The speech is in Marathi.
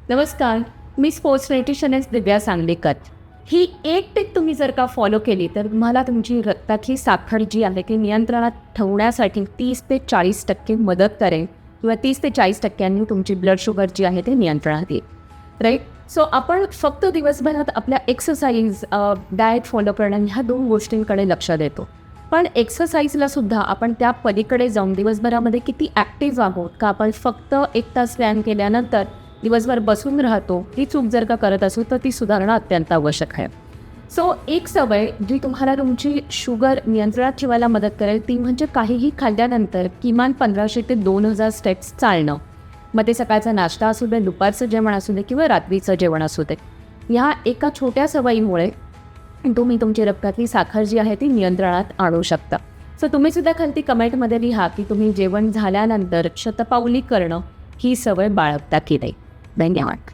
नमस्कार, मी स्पोर्ट्स डायटिशियनिस्ट दिव्या सांगलीकर. ही एक टिप तुम्ही जर का फॉलो केली तर तुम्हाला तुमची रक्तातली साखर जी आहे ती नियंत्रणात ठेवण्यासाठी 30 ते 40% मदत करेल किंवा 30 ते 40% तुमची ब्लड शुगर जी आहे ते नियंत्रणात येईल. राईट. सो आपण फक्त दिवसभरात आपल्या एक्सरसाइज, डाएट फॉलो करणं ह्या 2 गोष्टींकडे लक्ष देतो. पण एक्सरसाइजला सुद्धा आपण त्या पलीकडे जाऊन दिवसभरामध्ये किती ॲक्टिव्ह आहोत का आपण फक्त 1 तास व्यायाम केल्यानंतर दिवसभर बसून राहतो, ही चूक जर का करत असू तर ती सुधारणं अत्यंत आवश्यक आहे. सो एक सवय जी तुम्हाला तुमची शुगर नियंत्रणात ठेवायला मदत करेल ती म्हणजे काहीही खाल्ल्यानंतर किमान 1500 ते 2000 स्टेप्स चालणं. मग ते सकाळचा नाश्ता असू दे, दुपारचं जेवण असू दे किंवा रात्रीचं जेवण असू दे. ह्या एका छोट्या सवयीमुळे तुम्ही तुमची रक्तातली साखर जी आहे ती नियंत्रणात आणू शकता. सो तुम्ही सुद्धा खालती कमेंटमध्ये लिहा की तुम्ही जेवण झाल्यानंतर शतपावली करणं ही सवय बाळगता की नाही. धन्यवाद.